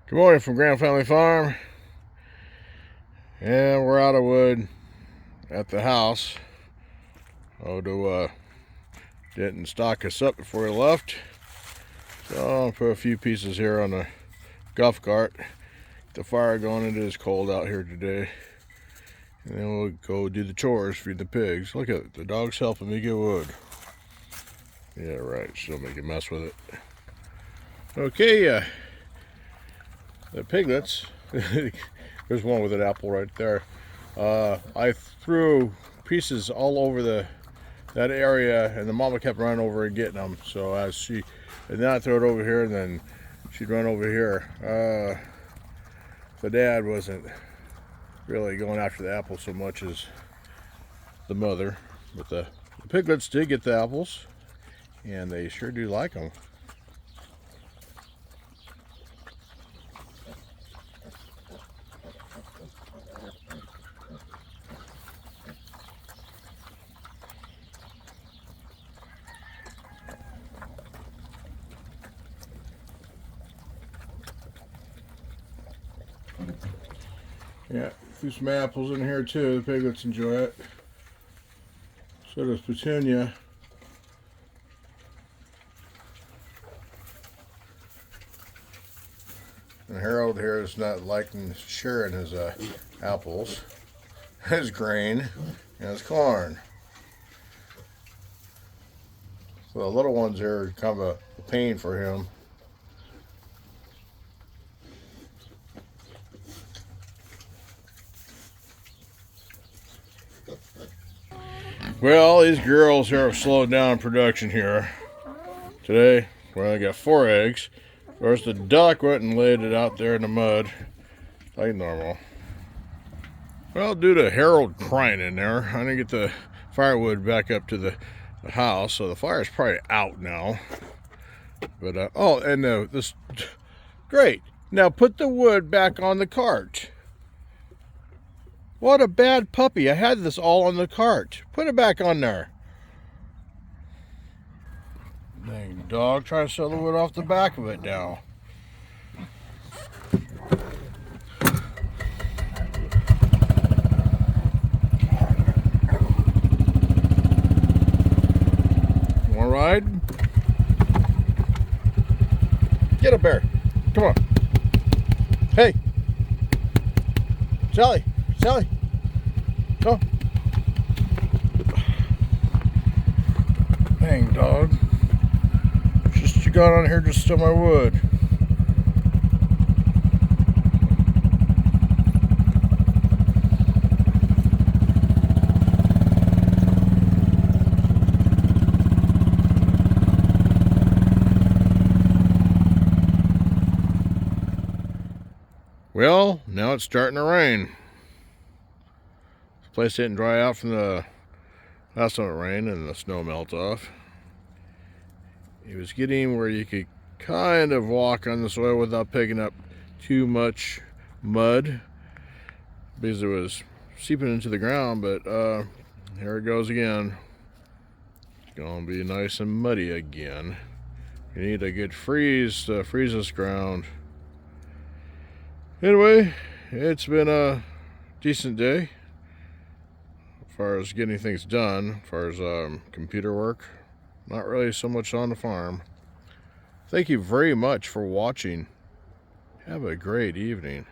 Good morning from Grand Family Farm, and we're out of wood at the house. Odo didn't stock us up before he left, so I'll put a few pieces here on the golf cart. Get the fire going. It is cold out here today, and then we'll go do the chores, feed the pigs. Look at it, the dog's helping me get wood. Yeah, right, she'll make a mess with it. Okay, the piglets, there's one with an apple right there. I threw pieces all over that area, and the mama kept running over and getting them. So and then I throw it over here, and then she'd run over here. The dad wasn't really going after the apples so much as the mother, but the piglets did get the apples, and they sure do like them. Yeah, threw some apples in here too. The piglets enjoy it. So does Petunia. And Harold here is not liking sharing his apples, his grain, and his corn. So the little ones here are kind of a pain for him. Well, these girls here have slowed down production here today. Well, I got 4 eggs. First, the duck went and laid it out there in the mud, like normal. Well, due to Harold crying in there, I didn't get the firewood back up to the house, so the fire's probably out now. But oh, and this, great. Now put the wood back on the cart. What a bad puppy. I had this all on the cart. Put it back on there. Dang dog, trying to sell the wood off the back of it now. Want to ride? Get up there. Come on. Hey. Sally. Sally, come on. Dang dog. Just you got on here to steal my wood. Well, now it's starting to rain. Place didn't dry out from the last time it rained and the snow melted off. It was getting where you could kind of walk on the soil without picking up too much mud because it was seeping into the ground, but here it goes again. It's gonna be nice and muddy again. You need a good freeze to freeze this ground. Anyway, it's been a decent day as far as getting things done, as far as computer work. Not really so much on the farm. Thank you very much for watching. Have a great evening.